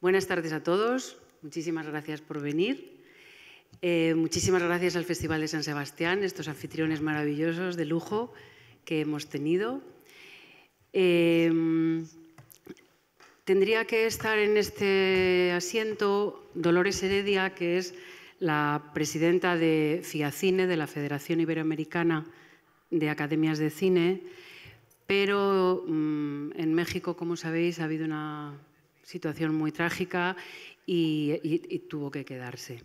Buenas tardes a todos. Muchísimas gracias por venir. Muchísimas gracias al Festival de San Sebastián, estos anfitriones maravillosos de lujo que hemos tenido. Tendría que estar en este asiento Dolores Heredia, que es la presidenta de FIACINE, de la Federación Iberoamericana de Academias de Cine, pero en México, como sabéis, ha habido una situación muy trágica y tuvo que quedarse.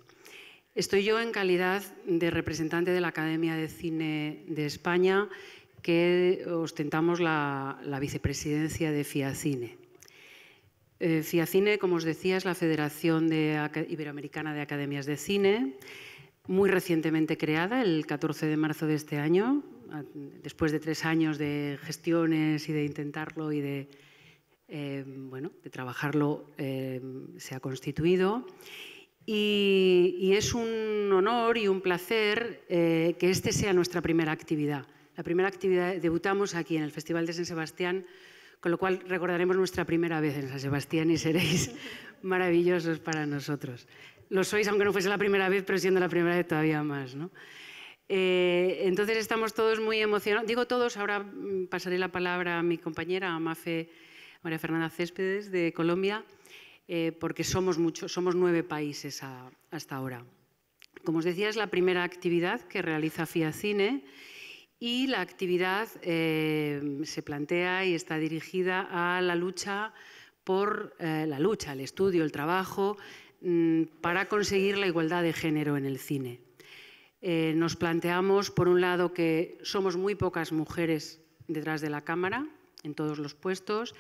Estoy yo en calidad de representante de la Academia de Cine de España, que ostentamos la vicepresidencia de FIACINE. FIACINE, como os decía, es la Federación Iberoamericana de Academias de Cine, muy recientemente creada, el 14 de marzo de este año, después de 3 años de gestiones y de intentarlo y de trabajarlo, se ha constituido. Y es un honor y un placer que este sea nuestra primera actividad. La primera actividad, debutamos aquí en el Festival de San Sebastián, con lo cual recordaremos nuestra primera vez en San Sebastián y seréis maravillosos para nosotros. Lo sois, aunque no fuese la primera vez, pero siendo la primera vez todavía más, ¿no? Entonces estamos todos muy emocionados. Digo todos, ahora pasaré la palabra a mi compañera, a María Fernanda Céspedes, de Colombia, porque somos muchos, somos 9 países hasta ahora. Como os decía, es la primera actividad que realiza FIACINE y la actividad se plantea y está dirigida a la lucha por el estudio, el trabajo para conseguir la igualdad de género en el cine. Nos planteamos, por un lado, que somos muy pocas mujeres detrás de la cámara, en todos los puestos,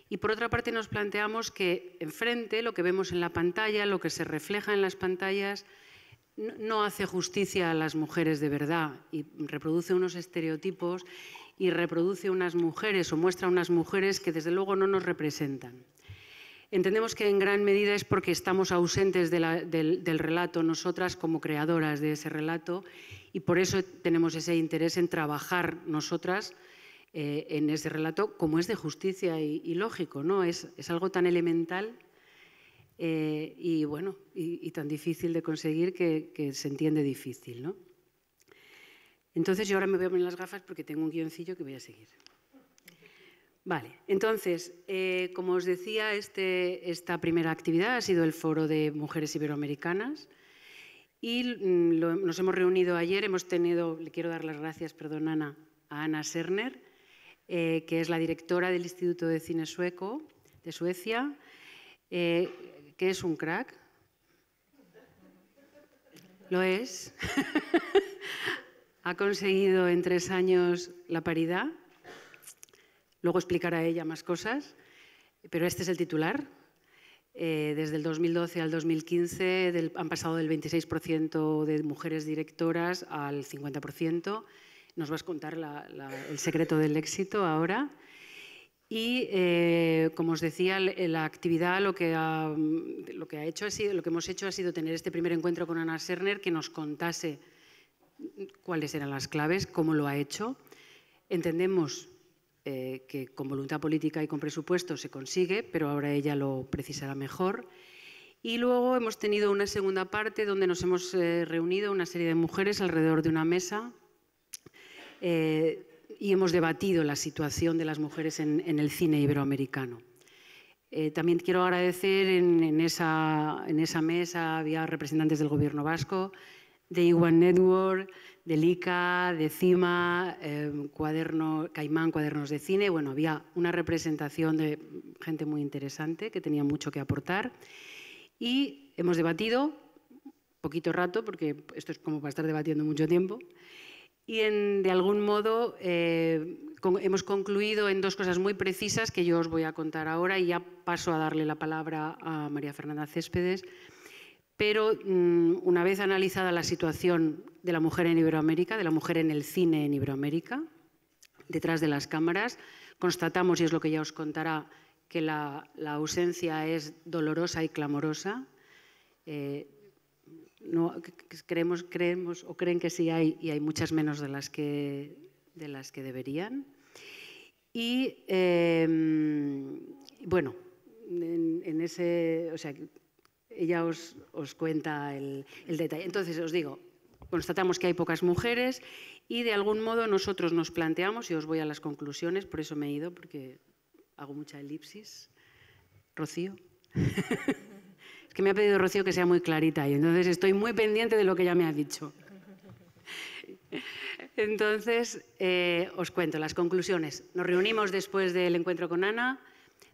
y por otra parte nos planteamos que enfrente lo que vemos en la pantalla, lo que se refleja en las pantallas, no hace justicia a las mujeres de verdad y reproduce unos estereotipos y reproduce unas mujeres o muestra unas mujeres que desde luego no nos representan. Entendemos que en gran medida es porque estamos ausentes del relato nosotras como creadoras de ese relato y por eso tenemos ese interés en trabajar nosotras en ese relato como es de justicia y lógico, ¿no? Es algo tan elemental y tan difícil de conseguir que se entiende difícil, ¿no? Entonces yo ahora me voy a poner las gafas porque tengo un guioncillo que voy a seguir. Vale, entonces, como os decía, esta primera actividad ha sido el Foro de Mujeres Iberoamericanas y nos hemos reunido ayer, le quiero dar las gracias, perdón, Ana, a Ana Serner, que es la directora del Instituto de Cine Sueco de Suecia, que es un crack. Lo es. Ha conseguido en 3 años la paridad. Luego explicará ella más cosas, pero este es el titular. Desde el 2012 al 2015 han pasado del 26% de mujeres directoras al 50%. Nos vas a contar el secreto del éxito ahora. Y, como os decía, la actividad lo que hemos hecho ha sido tener este primer encuentro con Ana Serner, que nos contase cuáles eran las claves, cómo lo ha hecho. Entendemos que con voluntad política y con presupuesto se consigue, pero ahora ella lo precisará mejor. Y luego hemos tenido una segunda parte donde nos hemos reunido una serie de mujeres alrededor de una mesa y hemos debatido la situación de las mujeres en el cine iberoamericano. También quiero agradecer, en esa mesa había representantes del Gobierno vasco, de Iwan Network, del ICA, de CIMA, Caimán, Cuadernos de Cine. Bueno, había una representación de gente muy interesante que tenía mucho que aportar. Y hemos debatido poquito rato, porque esto es como para estar debatiendo mucho tiempo. Y de algún modo hemos concluido en 2 cosas muy precisas que yo os voy a contar ahora y ya paso a darle la palabra a María Fernanda Céspedes. Pero una vez analizada la situación de la mujer en Iberoamérica, de la mujer en el cine en Iberoamérica, detrás de las cámaras, constatamos, y es lo que ya os contará, que la ausencia es dolorosa y clamorosa. Creemos o creen que sí hay, y hay muchas menos de las que deberían. Y bueno, en ese, o sea, ella os cuenta el detalle. Entonces, os digo, constatamos que hay pocas mujeres y de algún modo nosotros nos planteamos, y os voy a las conclusiones, por eso me he ido, porque hago mucha elipsis. Rocío. Es que me ha pedido Rocío que sea muy clarita y entonces estoy muy pendiente de lo que ella me ha dicho. Entonces, os cuento las conclusiones. Nos reunimos después del encuentro con Ana,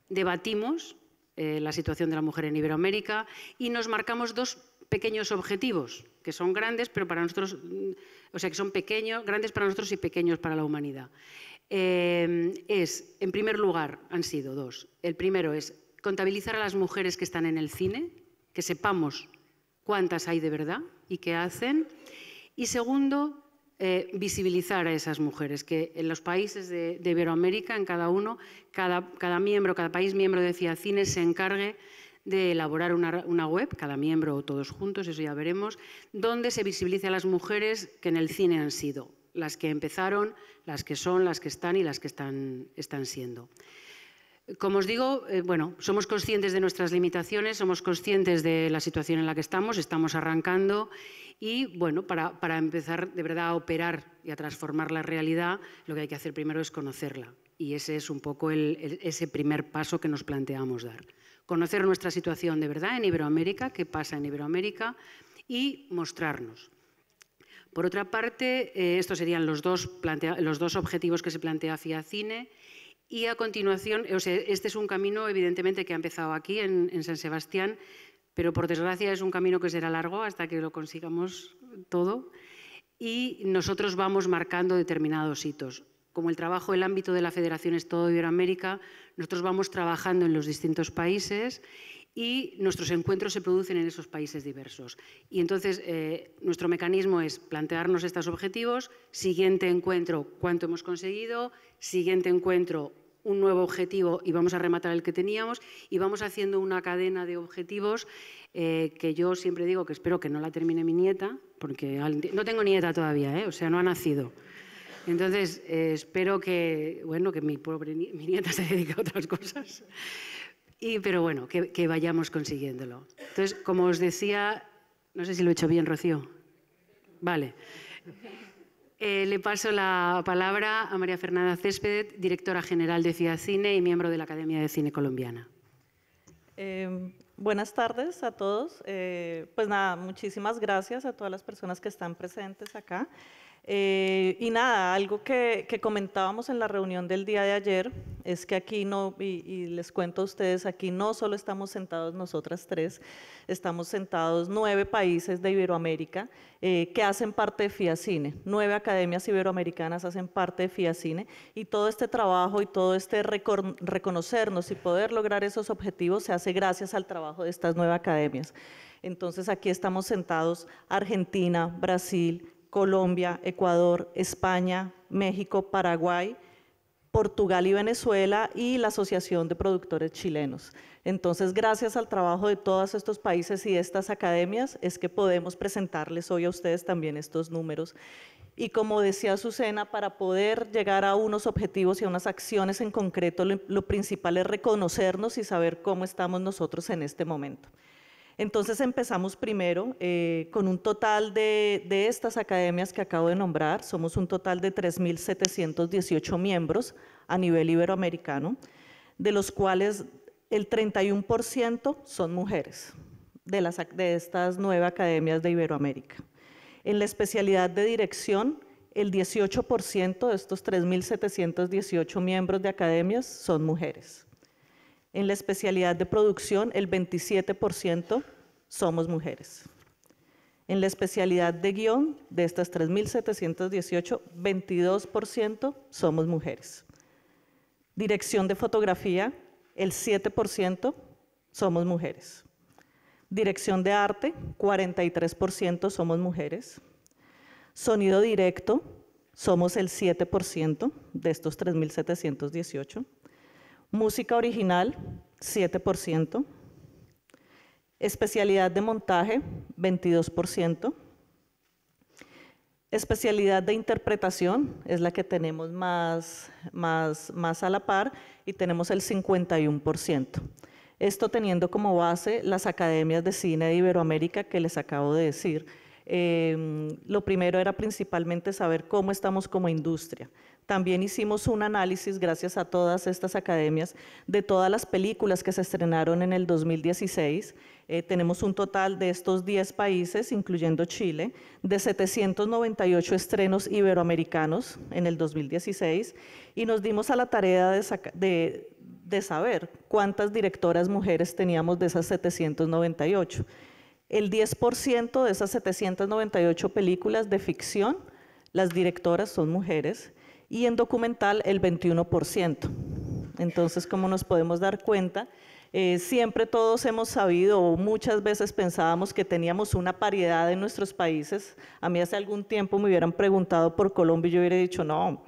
debatimos la situación de la mujer en Iberoamérica y nos marcamos dos pequeños objetivos, que son grandes, pero para nosotros, o sea, que son pequeños, grandes para nosotros y pequeños para la humanidad. En primer lugar, han sido dos. El primero es contabilizar a las mujeres que están en el cine, que sepamos cuántas hay de verdad y qué hacen. Y segundo, visibilizar a esas mujeres, que en los países de Iberoamérica, en cada uno, cada país miembro de FIACINE se encargue de elaborar una web, cada miembro o todos juntos, eso ya veremos, donde se visibilice a las mujeres que en el cine han sido, las que empezaron, las que son, las que están y las que están siendo. Como os digo, bueno, somos conscientes de nuestras limitaciones, somos conscientes de la situación en la que estamos arrancando y, bueno, para empezar de verdad a operar y a transformar la realidad, lo que hay que hacer primero es conocerla. Y ese es un poco ese primer paso que nos planteamos dar. Conocer nuestra situación de verdad en Iberoamérica, qué pasa en Iberoamérica y mostrarnos. Por otra parte, estos serían los dos objetivos que se plantea FIACINE. Y a continuación, o sea, este es un camino evidentemente que ha empezado aquí en San Sebastián, pero por desgracia es un camino que será largo hasta que lo consigamos todo y nosotros vamos marcando determinados hitos. Como el ámbito de la federación es todo Iberoamérica, nosotros vamos trabajando en los distintos países y nuestros encuentros se producen en esos países diversos. Y entonces nuestro mecanismo es plantearnos estos objetivos, siguiente encuentro, cuánto hemos conseguido, siguiente encuentro, un nuevo objetivo y vamos a rematar el que teníamos y vamos haciendo una cadena de objetivos que yo siempre digo que espero que no la termine mi nieta, porque no tengo nieta todavía, o sea, no ha nacido. Entonces, espero que, bueno, que mi nieta se dedique a otras cosas. Pero bueno, que vayamos consiguiéndolo. Entonces, como os decía, no sé si lo he hecho bien, Rocío. Vale. Le paso la palabra a María Fernanda Céspedes, directora general de FIACINE y miembro de la Academia de Cine Colombiana. Buenas tardes a todos. Pues nada, muchísimas gracias a todas las personas que están presentes acá. Y nada, algo que comentábamos en la reunión del día de ayer es que aquí no, y les cuento a ustedes, aquí no solo estamos sentados nosotras tres, estamos sentados 9 países de Iberoamérica que hacen parte de FIACINE. 9 academias iberoamericanas hacen parte de FIACINE y todo este trabajo y todo este reconocernos y poder lograr esos objetivos se hace gracias al trabajo de estas 9 academias. Entonces aquí estamos sentados Argentina, Brasil, Colombia, Ecuador, España, México, Paraguay, Portugal y Venezuela y la Asociación de Productores Chilenos. Entonces, gracias al trabajo de todos estos países y de estas academias es que podemos presentarles hoy a ustedes también estos números. Y como decía Azucena, para poder llegar a unos objetivos y a unas acciones en concreto, lo principal es reconocernos y saber cómo estamos nosotros en este momento. Entonces empezamos primero con un total de estas academias que acabo de nombrar, somos un total de 3.718 miembros a nivel iberoamericano, de los cuales el 31% son mujeres de estas 9 academias de Iberoamérica. En la especialidad de dirección, el 18% de estos 3.718 miembros de academias son mujeres. En la especialidad de producción, el 27% somos mujeres. En la especialidad de guión, de estas 3.718, 22% somos mujeres. Dirección de fotografía, el 7% somos mujeres. Dirección de arte, 43% somos mujeres. Sonido directo, somos el 7% de estos 3.718. Música original, 7%. Especialidad de montaje, 22%. Especialidad de interpretación, es la que tenemos más a la par, y tenemos el 51%. Esto teniendo como base las academias de cine de Iberoamérica que les acabo de decir. Lo primero era principalmente saber cómo estamos como industria. También hicimos un análisis, gracias a todas estas academias, de todas las películas que se estrenaron en el 2016. Tenemos un total de estos 10 países, incluyendo Chile, de 798 estrenos iberoamericanos en el 2016, y nos dimos a la tarea de saber cuántas directoras mujeres teníamos de esas 798. El 10% de esas 798 películas de ficción, las directoras son mujeres, y en documental el 21%. Entonces, como nos podemos dar cuenta, siempre todos hemos sabido, o muchas veces pensábamos que teníamos una paridad en nuestros países. A mí hace algún tiempo me hubieran preguntado por Colombia y yo hubiera dicho, no,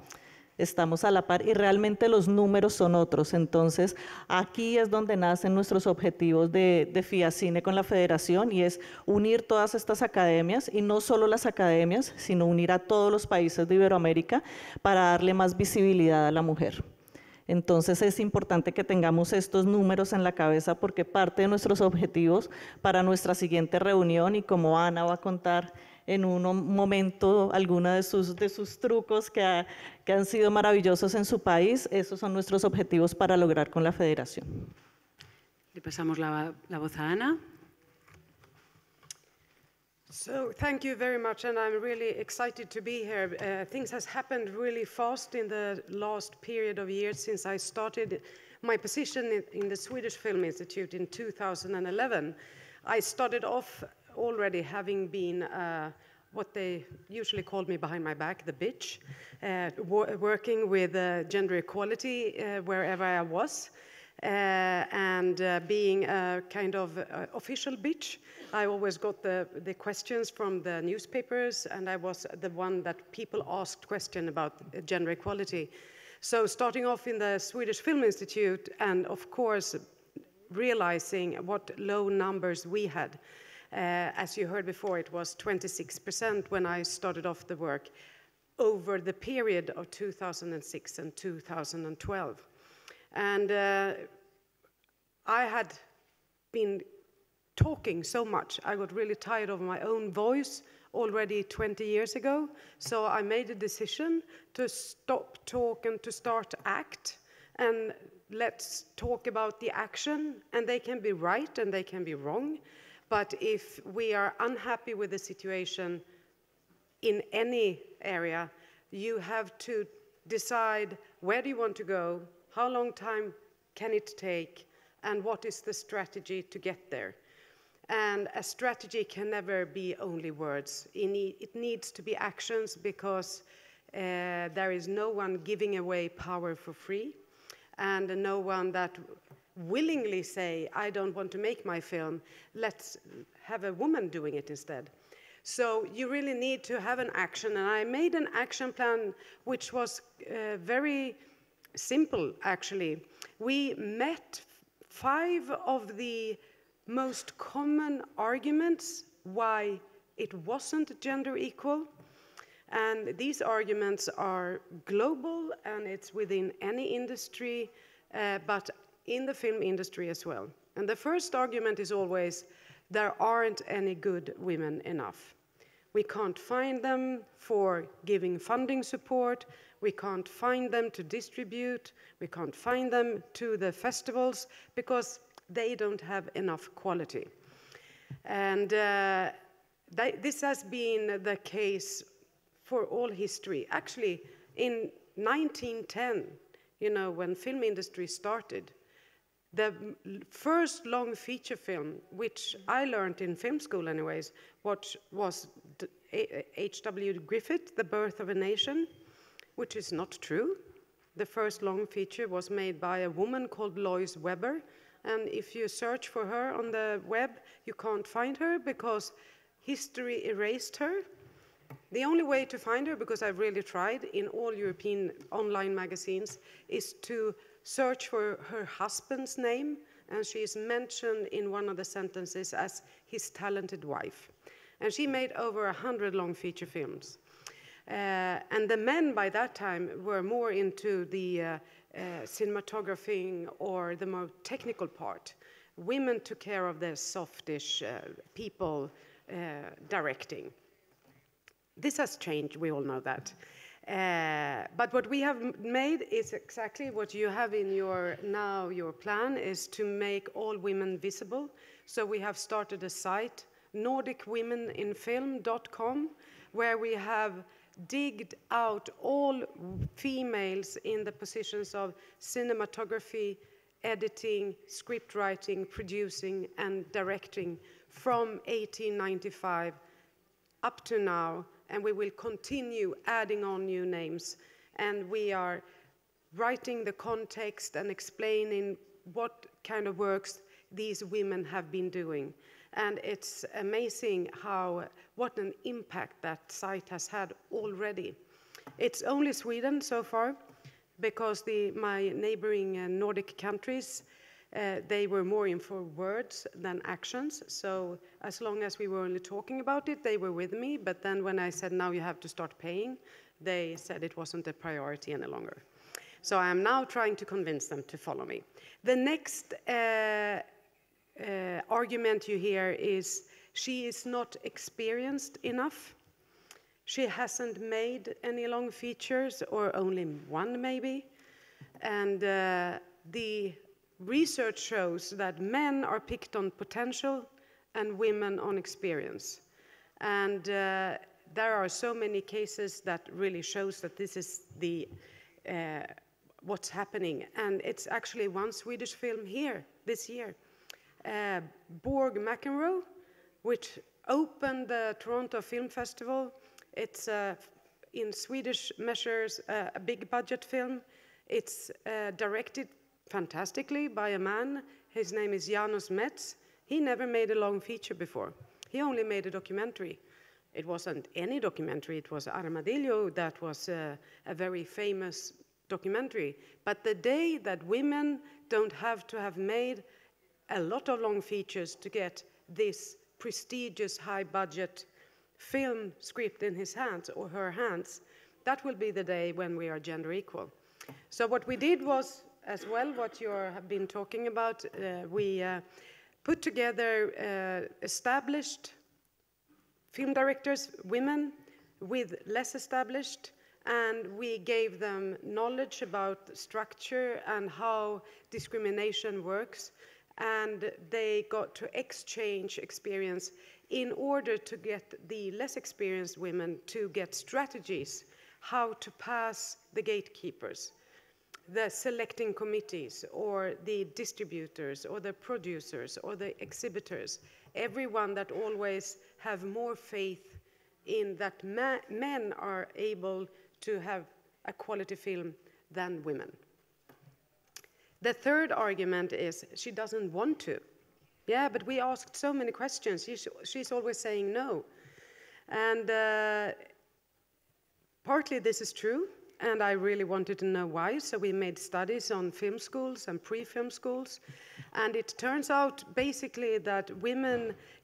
estamos a la par, y realmente los números son otros. Entonces, aquí es donde nacen nuestros objetivos de FIACINE con la federación, y es unir todas estas academias, y no solo las academias, sino unir a todos los países de Iberoamérica para darle más visibilidad a la mujer. Entonces es importante que tengamos estos números en la cabeza, porque parte de nuestros objetivos para nuestra siguiente reunión, y como Ana va a contar en un momento algunos de sus trucos que han sido maravillosos en su país, esos son nuestros objetivos para lograr con la federación. Le pasamos la voz a Ana. So thank you very much, and I'm really excited to be here. Things has happened really fast in the last period of years since I started my position in the Swedish Film Institute in 2011. I started off already having been what they usually called me behind my back, the bitch, working with gender equality wherever I was, and being a kind of official bitch. I always got the questions from the newspapers, and I was the one that people asked questions about gender equality. So starting off in the Swedish Film Institute, and of course realizing what low numbers we had. As you heard before, it was 26% when I started off the work over the period of 2006 and 2012. And I had been talking so much, I got really tired of my own voice already 20 years ago. So I made a decision to stop talk and to start to act. And let's talk about the action. And they can be right and they can be wrong. But if we are unhappy with the situation in any area, you have to decide where do you want to go, how long time can it take, and what is the strategy to get there. And a strategy can never be only words. It needs to be actions, because there is no one giving away power for free, and no one that willingly say, I don't want to make my film, let's have a woman doing it instead. So you really need to have an action, and I made an action plan which was very simple, actually. We met 5 of the most common arguments why it wasn't gender equal, and these arguments are global, and it's within any industry, but in the film industry as well. And the first argument is always, there aren't any good women enough. We can't find them for giving funding support, we can't find them to distribute, we can't find them to the festivals, because they don't have enough quality. And this has been the case for all history. Actually, in 1910, you know, when film industry started, the first long feature film, which I learned in film school anyways, what was H.W. Griffith, The Birth of a Nation, which is not true. The first long feature was made by a woman called Lois Weber, and if you search for her on the web, you can't find her because history erased her. The only way to find her, because I've really tried in all European online magazines, is to search for her husband's name, and she is mentioned in one of the sentences as his talented wife. And she made over 100 long feature films. And the men by that time were more into the cinematography or the more technical part. women took care of the softish people directing. This has changed, we all know that. But what we have made is exactly what you have in your plan, is to make all women visible. So we have started a site, NordicWomeninFilm.com, where we have digged out all females in the positions of cinematography, editing, script writing, producing, and directing from 1895 up to now, and we will continue adding on new names. And we are writing the context and explaining what kind of works these women have been doing. And it's amazing what an impact that site has had already. It's only Sweden so far, because my neighboring Nordic countries, they were more in for words than actions. So as long as we were only talking about it, they were with me. But then when I said, now you have to start paying, they said it wasn't a priority any longer. So I am now trying to convince them to follow me. The next argument you hear is she is not experienced enough. She hasn't made any long features, or only one maybe. And the research shows that men are picked on potential and women on experience. And there are so many cases that really shows that this is what's happening. And it's actually one Swedish film here this year, Borg McEnroe, which opened the Toronto Film Festival. It's in Swedish measures a big budget film. It's directed fantastically by a man. His name is Janos Metz. He never made a long feature before. He only made a documentary. It wasn't any documentary, it was Armadillo that was a very famous documentary. But the day that women don't have to have made a lot of long features to get this prestigious high-budget film script in his hands or her hands, that will be the day when we are gender equal. So what we did was, as well, what you have been talking about, we put together established film directors, women, with less established, and we gave them knowledge about structure and how discrimination works, and they got to exchange experience in order to get the less experienced women to get strategies how to pass the gatekeepers, the selecting committees, or the distributors, or the producers, or the exhibitors, everyone that always have more faith in that men are able to have a quality film than women. The third argument is she doesn't want to. Yeah, but we asked so many questions. She's always saying no. And partly this is true, and I really wanted to know why, so we made studies on film schools and pre-film schools, and it turns out basically that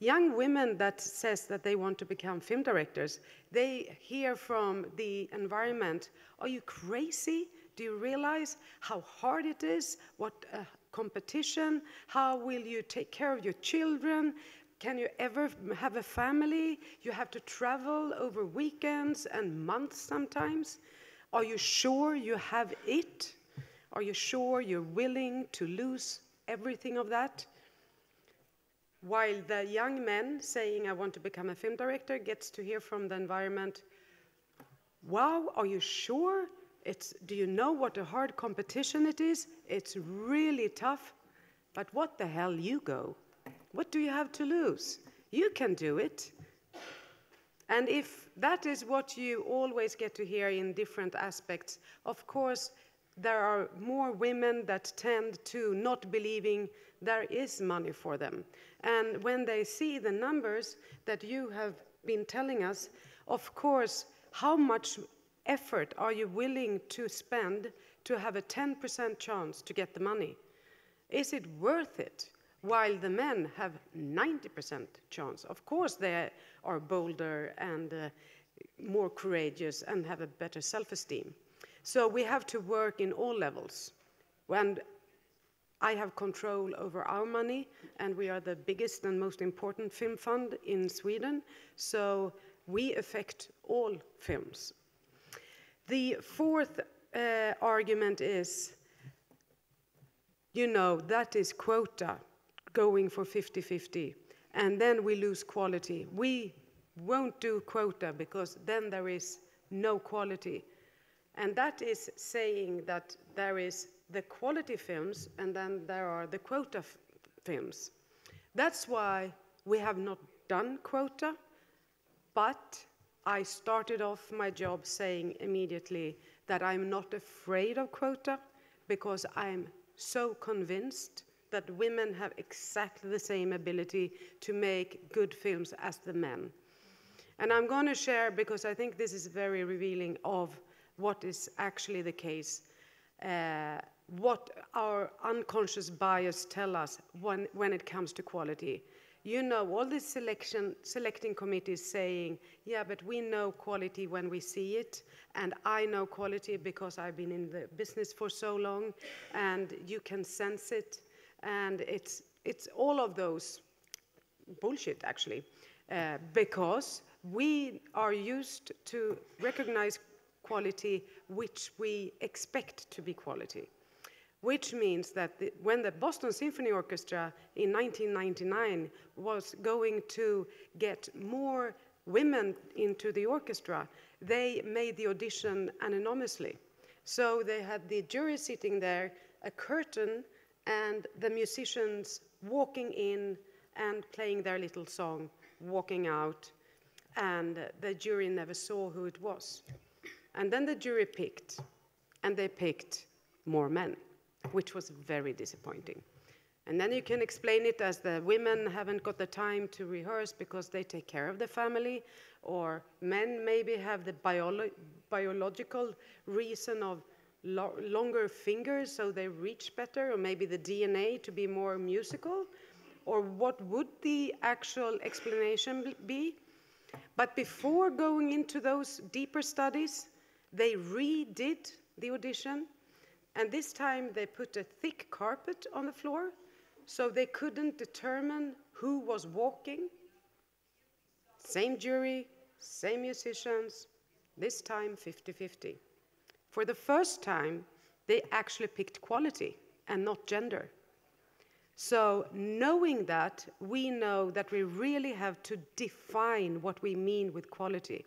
young women that says that they want to become film directors, they hear from the environment, are you crazy? Do you realize how hard it is? What competition? How will you take care of your children? Can you ever have a family? You have to travel over weekends and months sometimes. Are you sure you have it? Are you sure you're willing to lose everything of that? While the young men saying, I want to become a film director, gets to hear from the environment, wow, are you sure? Do you know what a hard competition it is? It's really tough. But what the hell, you go? What do you have to lose? You can do it. And if that is what you always get to hear in different aspects, of course, there are more women that tend to not believing there is money for them. And when they see the numbers that you have been telling us, of course, how much effort are you willing to spend to have a 10% chance to get the money? Is it worth it? While the men have 90% chance. Of course, they are bolder and more courageous and have a better self-esteem. So we have to work in all levels. And I have control over our money, and we are the biggest and most important film fund in Sweden, so we affect all films. The fourth argument is, you know, that is quota going for 50-50, and then we lose quality. We won't do quota because then there is no quality. And that is saying that there is the quality films and then there are the quota films. That's why we have not done quota, but I started off my job saying immediately that I'm not afraid of quota because I'm so convinced that women have exactly the same ability to make good films as the men. And I'm going to share, because I think this is very revealing of what is actually the case, what our unconscious bias tell us when it comes to quality. You know, all these selecting committees saying, yeah, but we know quality when we see it, and I know quality because I've been in the business for so long, and you can sense it, and it's all of those bullshit, actually, because we are used to recognize quality which we expect to be quality, which means that when the Boston Symphony Orchestra in 1999 was going to get more women into the orchestra, they made the audition anonymously. So they had the jury sitting there, a curtain, and the musicians walking in and playing their little song, walking out, and the jury never saw who it was. And then the jury picked, and they picked more men, which was very disappointing. And then you can explain it as the women haven't got the time to rehearse because they take care of the family, or men maybe have the biological reason of longer fingers so they reach better, or maybe the DNA to be more musical, or what would the actual explanation be? But before going into those deeper studies, they redid the audition, and this time they put a thick carpet on the floor so they couldn't determine who was walking. Same jury, same musicians, this time 50-50. For the first time, they actually picked quality and not gender. So knowing that, we know that we really have to define what we mean with quality.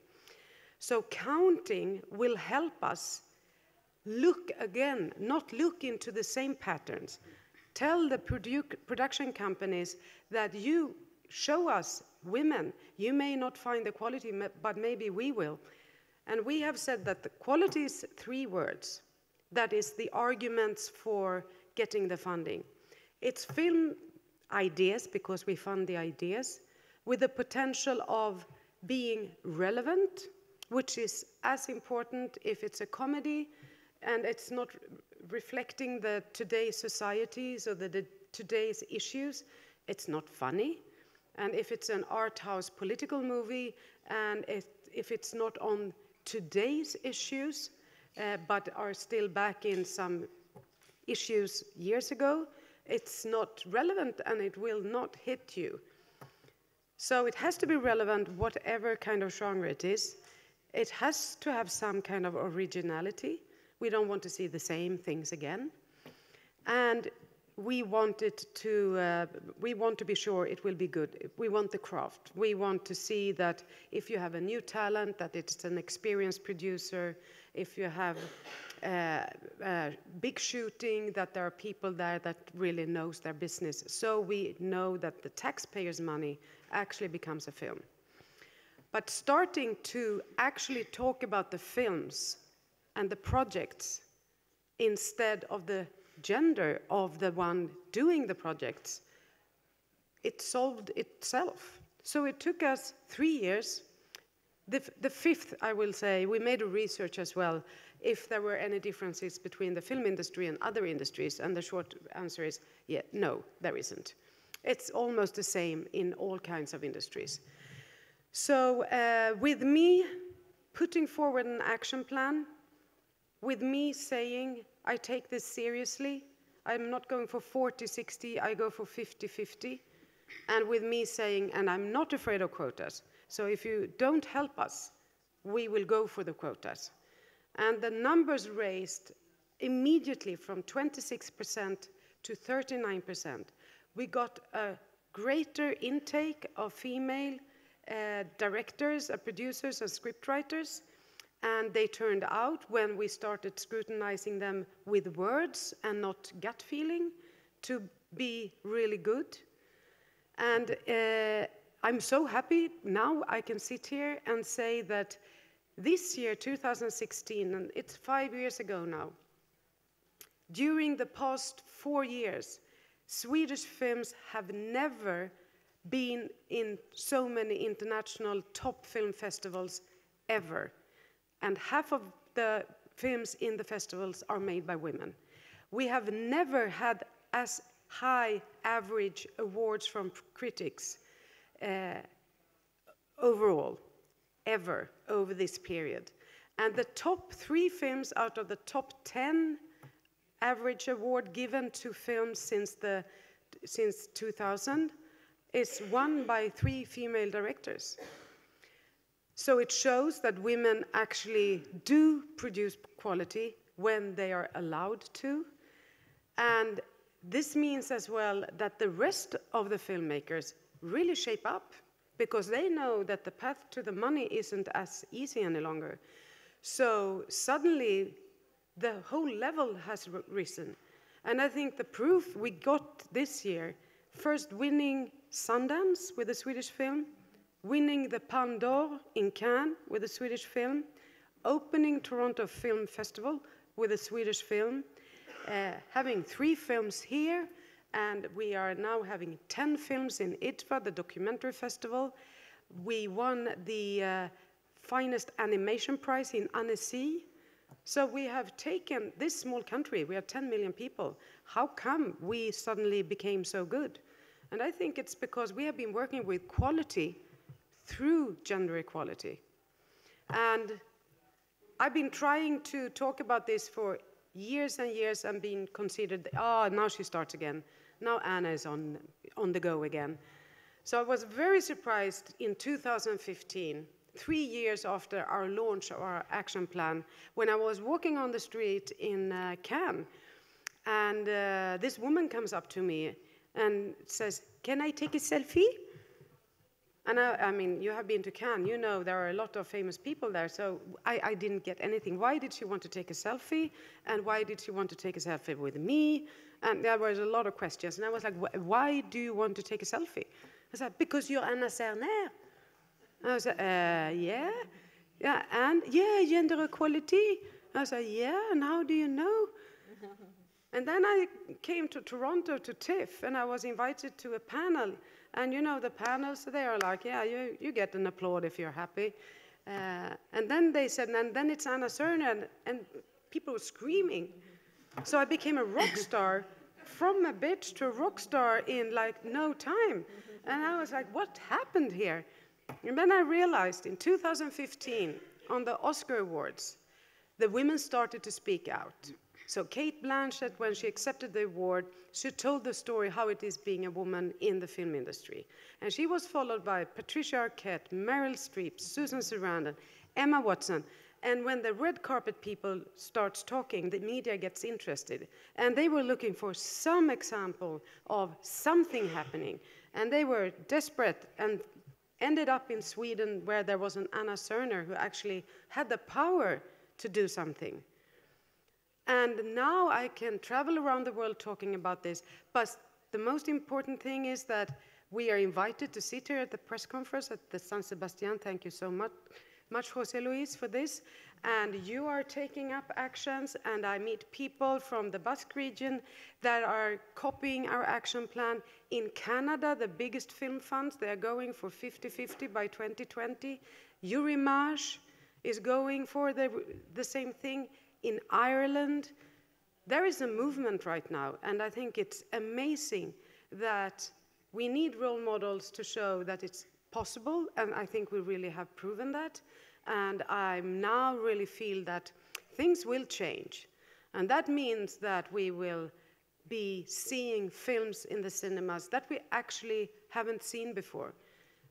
So counting will help us look again, not look into the same patterns. Tell the production companies that you show us women. You may not find the quality, but maybe we will. And we have said that the quality is 3 words. That is the arguments for getting the funding. It's film ideas, because we fund the ideas, with the potential of being relevant, which is as important if it's a comedy and it's not reflecting the today's societies or the today's issues, it's not funny. And if it's an art house political movie, and if it's not on today's issues, but are still back in some issues years ago, it's not relevant and it will not hit you. So it has to be relevant whatever kind of genre it is. It has to have some kind of originality. We don't want to see the same things again. And we want it to, we want to be sure it will be good. We want the craft. We want to see that if you have a new talent, that it's an experienced producer. If you have big shooting, that there are people there that really knows their business. So we know that the taxpayers' money actually becomes a film. But starting to actually talk about the films and the projects instead of the gender of the one doing the projects, it solved itself. So it took us 3 years. The fifth, I will say, we made a research as well, if there were any differences between the film industry and other industries, and the short answer is, yeah, no, there isn't. It's almost the same in all kinds of industries. So with me putting forward an action plan, with me saying, I take this seriously, I'm not going for 40-60, I go for 50-50. And with me saying, and I'm not afraid of quotas. So if you don't help us, we will go for the quotas. And the numbers raised immediately from 26% to 39%. We got a greater intake of female directors, producers, and scriptwriters. And they turned out, when we started scrutinizing them with words and not gut feeling, to be really good. And I'm so happy now I can sit here and say that this year, 2016, and it's 5 years ago now, during the past 4 years, Swedish films have never been in so many international top film festivals ever. And half of the films in the festivals are made by women. We have never had as high average awards from critics overall, ever, over this period. And the top 3 films out of the top 10 average award given to films since 2000 is won by 3 female directors. So it shows that women actually do produce quality when they are allowed to. And this means as well that the rest of the filmmakers really shape up, because they know that the path to the money isn't as easy any longer. So suddenly the whole level has risen. And I think the proof we got this year, first winning Sundance with a Swedish film, winning the Palme d'Or in Cannes with a Swedish film, opening Toronto Film Festival with a Swedish film, having 3 films here, and we are now having 10 films in IDFA, the documentary festival. We won the finest animation prize in Annecy. So we have taken this small country, we have 10 million people. How come we suddenly became so good? And I think it's because we have been working with quality through gender equality. And I've been trying to talk about this for years and years and being considered, oh, now she starts again. Now Anna is on the go again. So I was very surprised in 2015, 3 years after our launch of our action plan, when I was walking on the street in Cannes, and this woman comes up to me and says, "Can I take a selfie?" And I mean, you have been to Cannes, you know there are a lot of famous people there, so I didn't get anything. Why did she want to take a selfie? And why did she want to take a selfie with me? And there was a lot of questions. And I was like, why do you want to take a selfie? I said, because you're Anna Serner. And I said, yeah. Yeah, and yeah, gender equality. I said, yeah, and how do you know? And then I came to Toronto to TIFF, and I was invited to a panel. And you know, the panels, they are like, yeah, you get an applaud if you're happy. And then they said, and then it's Anna Serner, and people were screaming. So I became a rock star, from a bitch to a rock star in like no time. And I was like, what happened here? And then I realized in 2015, on the Oscar Awards, the women started to speak out. So Kate Blanchett, when she accepted the award, she told the story how it is being a woman in the film industry. And she was followed by Patricia Arquette, Meryl Streep, Susan Sarandon, Emma Watson. And when the red carpet people starts talking, the media gets interested. And they were looking for some example of something happening. And they were desperate and ended up in Sweden, where there was an Anna Serner who actually had the power to do something. And now I can travel around the world talking about this. But the most important thing is that we are invited to sit here at the press conference at the San Sebastian. Thank you so much, Jose Luis, for this. And you are taking up actions, and I meet people from the Basque region that are copying our action plan. In Canada, the biggest film funds, they are going for 50-50 by 2020. Eurimage is going for the same thing. In Ireland, there is a movement right now, and I think it's amazing that we need role models to show that it's possible, and I think we really have proven that. And I now really feel that things will change. And that means that we will be seeing films in the cinemas that we actually haven't seen before.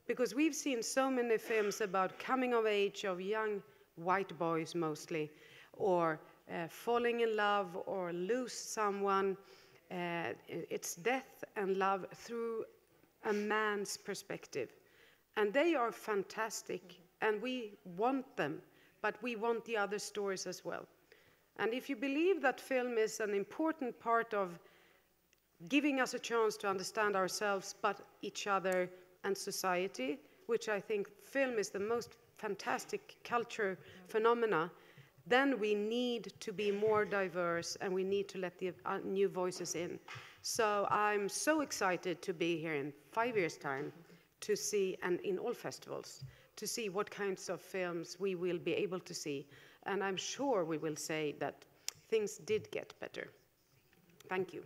Because we've seen so many films about coming of age of young white boys mostly, or falling in love or lose someone. It's death and love through a man's perspective. And they are fantastic, and we want them, but we want the other stories as well. And if you believe that film is an important part of giving us a chance to understand ourselves, but each other and society, which I think film is the most fantastic culture phenomena, then we need to be more diverse and we need to let the new voices in. So I'm so excited to be here in 5 years' time to see, and in all festivals, to see what kinds of films we will be able to see. And I'm sure we will say that things did get better. Thank you.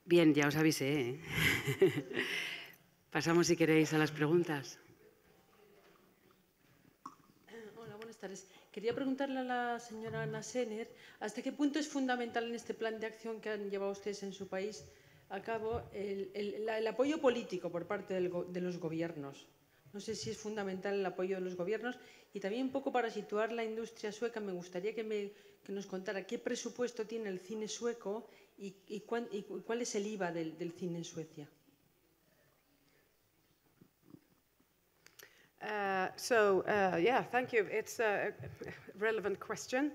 Bien, ya os avisé, ¿eh? Pasamos, si queréis, a las preguntas. Hola, buenas tardes. Quería preguntarle a la señora Anna Senner, ¿hasta qué punto es fundamental en este plan de acción que han llevado ustedes en su país a cabo el apoyo político por parte de los gobiernos? No sé si es fundamental el apoyo de los gobiernos, y también un poco para situar la industria sueca, me gustaría que nos contara qué presupuesto tiene el cine sueco y cuál es el IVA del cine en Suecia. Yeah, thank you. It's a relevant question.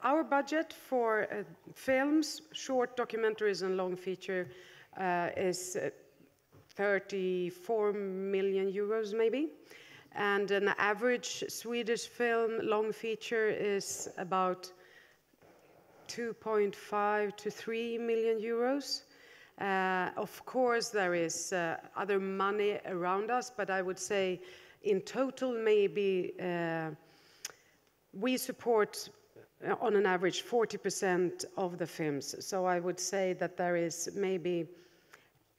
Our budget for films, short documentaries and long feature is 34 million euros maybe. And an average Swedish film long feature is about 2.5 to 3 million euros. Of course, there is other money around us, but I would say in total, maybe we support on an average 40% of the films. So I would say that there is maybe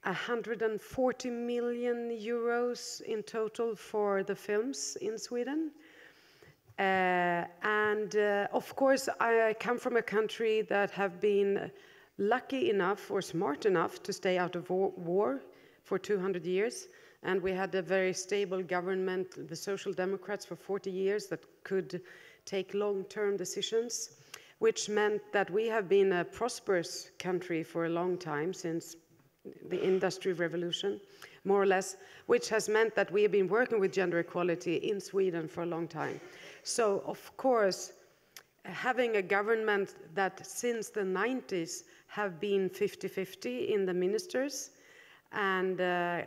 140 million euros in total for the films in Sweden. Of course, I come from a country that have been lucky enough or smart enough to stay out of war for 200 years. And we had a very stable government, the Social Democrats, for 40 years that could take long-term decisions, which meant that we have been a prosperous country for a long time, since the Industrial Revolution, more or less, which has meant that we have been working with gender equality in Sweden for a long time. So, of course, having a government that since the 90s have been 50-50 in the ministers, and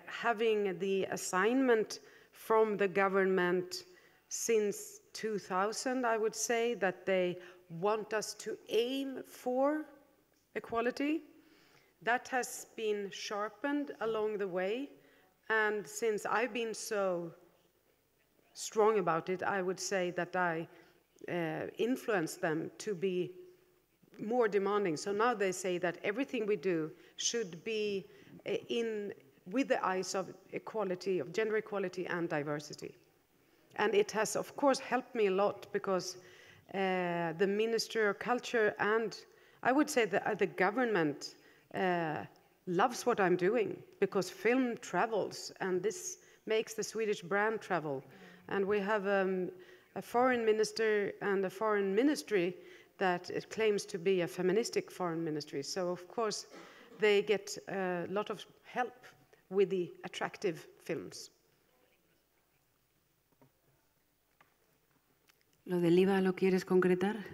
having the assignment from the government since 2000, I would say, that they want us to aim for equality. That has been sharpened along the way, and since I've been so strong about it, I would say that I influenced them to be more demanding. So now they say that everything we do should be with the eyes of equality, of gender equality and diversity. And it has, of course, helped me a lot, because the Minister of Culture and I would say the government loves what I'm doing, because film travels, and this makes the Swedish brand travel. And we have a foreign minister and a foreign ministry that it claims to be a feministic foreign ministry. So, of course, they get a lot of help with the attractive films. ¿Lo del IVA lo quieres concretar?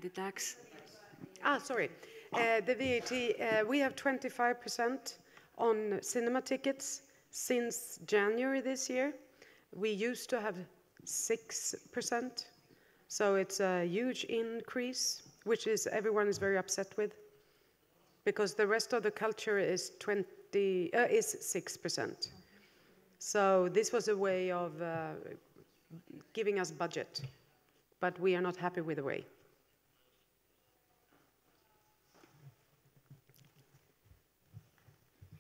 The tax? Sorry. The VAT, we have 25% on cinema tickets since January this year. We used to have 6%. So it's a huge increase, which everyone is very upset with, because the rest of the culture is 6%. So this was a way of giving us budget, but we are not happy with the way.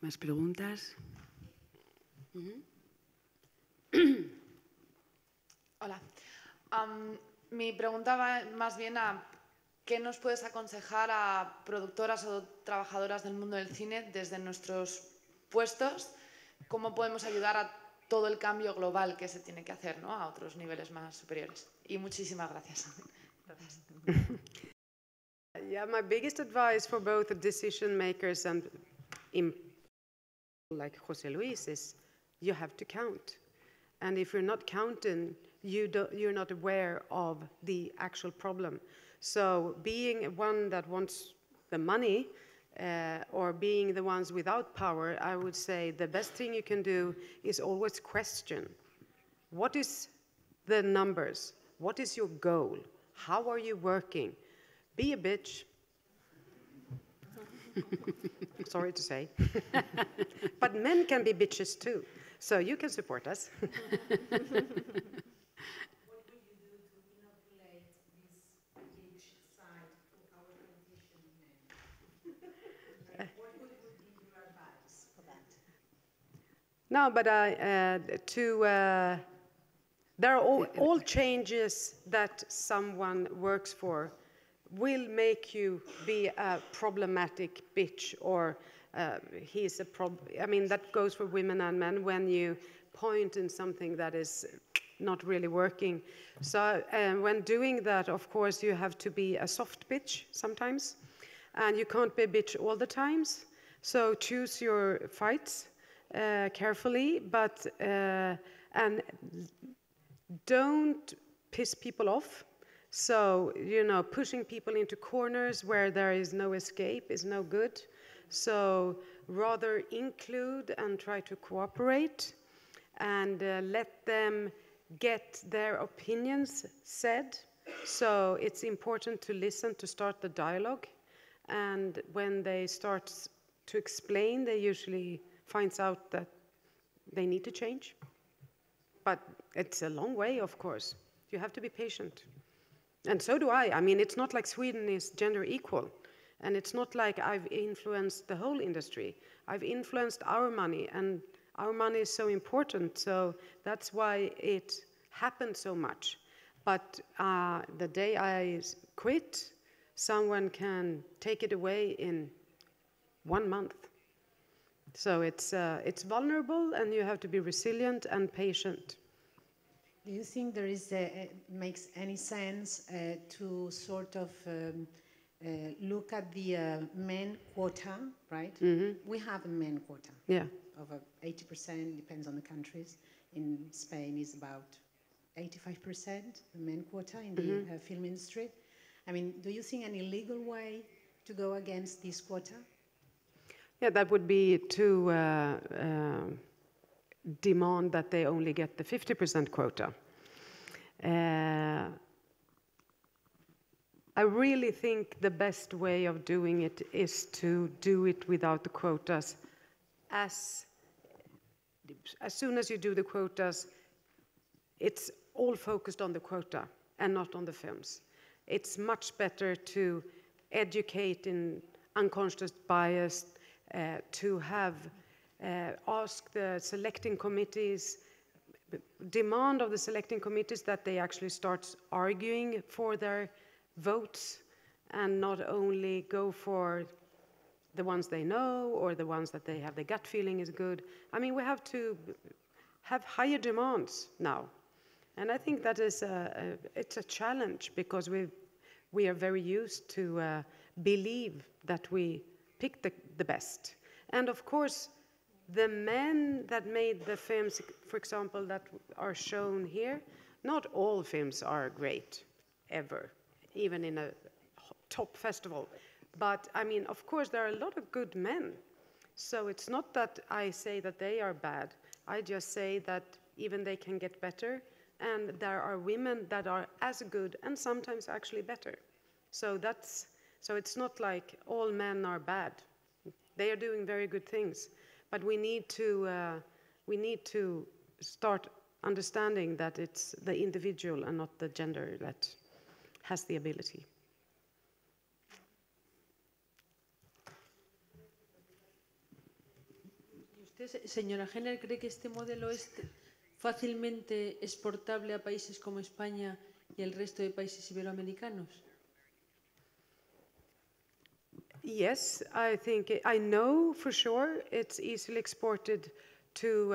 ¿Más preguntas? Hola. Mi pregunta va más bien a qué nos puedes aconsejar a productoras o trabajadoras del mundo del cine desde nuestros puestos, cómo podemos ayudar a todo el cambio global que se tiene que hacer, ¿no?, a otros niveles más superiores. Y muchísimas gracias. Gracias. Yeah, my biggest advice for both the decision makers and like José Luis is you have to count. And if you're not counting, you're not aware of the actual problem. So being one that wants the money or being the ones without power, I would say the best thing you can do is always question. What is the numbers? What is your goal? How are you working? Be a bitch. Sorry to say. But men can be bitches too. So you can support us. What would you do to inoculate this bitch side to our politician men? What would be your advice for that? No, but there are all changes that someone works for will make you be a problematic bitch or he's a I mean, that goes for women and men when you point in something that is not really working. So when doing that, of course, you have to be a soft bitch sometimes, and you can't be a bitch all the times. So choose your fights carefully, but and don't piss people off. So, you know, pushing people into corners where there is no escape is no good. So rather include and try to cooperate and let them get their opinions said. So it's important to listen, to start the dialogue. And when they start to explain, they usually find out that they need to change. But it's a long way, of course. You have to be patient. And so do I. I mean, it's not like Sweden is gender equal. And it's not like I've influenced the whole industry. I've influenced our money, and our money is so important. So that's why it happened so much. But the day I quit, someone can take it away in 1 month. So it's vulnerable, and you have to be resilient and patient. Do you think there is makes any sense to sort of look at the men quota, right? Mm-hmm. We have a men quota. Yeah. Of 80%, depends on the countries. In Spain is about 85%, the men quota in the film industry. I mean, do you think any legal way to go against this quota? Yeah, that would be to demand that they only get the 50% quota. I really think the best way of doing it is to do it without the quotas. As soon as you do the quotas, it's all focused on the quota and not on the films. It's much better to educate in unconscious bias, to have ask the selecting committees, demand of the selecting committees that they actually start arguing for their votes and not only go for the ones they know or the ones that they have the gut feeling is good. I mean, we have to have higher demands now. And I think that is it's a challenge because we are very used to believe that we pick the best. And of course, the men that made the films, for example, that are shown here, not all films are great, ever, even in a top festival. But, I mean, of course, there are a lot of good men. So it's not that I say that they are bad. I just say that even they can get better. And there are women that are as good and sometimes actually better. So it's not like all men are bad. They are doing very good things. But we need to start understanding that it's the individual and not the gender that has the ability. ¿Usted, señora Jenner, cree que este modelo es fácilmente exportable a países como España y el resto de países iberoamericanos? Yes, I know for sure it's easily exported to,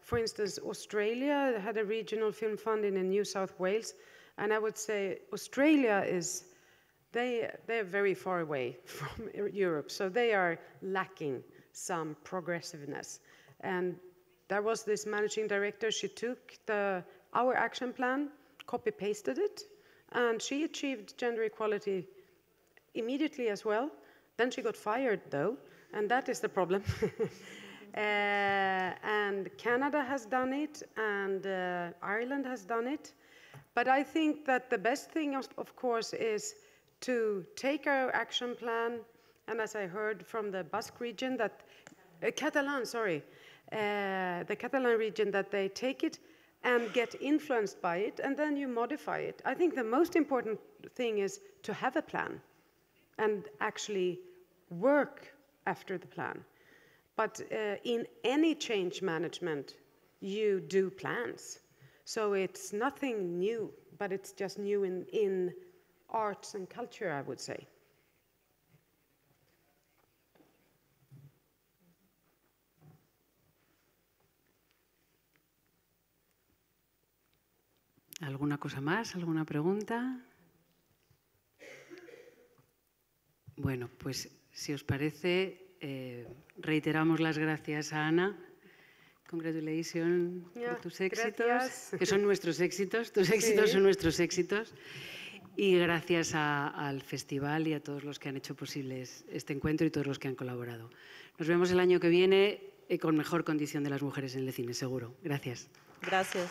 for instance, Australia had a regional film fund in New South Wales, and I would say Australia they're very far away from Europe, so they are lacking some progressiveness. And there was this managing director, she took our action plan, copy-pasted it, and she achieved gender equality immediately as well. Then she got fired, though, and that is the problem. And Canada has done it, and Ireland has done it. But I think that the best thing, of course, is to take our action plan, and as I heard from the Basque region, that the Catalan region, that they take it and get influenced by it, and then you modify it. I think the most important thing is to have a plan and actually work after the plan. But in any change management, you do plans. So it's nothing new, but it's just new in arts and culture, I would say. ¿Alguna cosa más? ¿Alguna pregunta? Bueno, pues si os parece, reiteramos las gracias a Ana. Congratulations por tus éxitos, gracias. Que son nuestros éxitos. Tus éxitos son nuestros éxitos. Y gracias al festival y a todos los que han hecho posible este encuentro y todos los que han colaborado. Nos vemos el año que viene con mejor condición de las mujeres en el cine, seguro. Gracias. Gracias.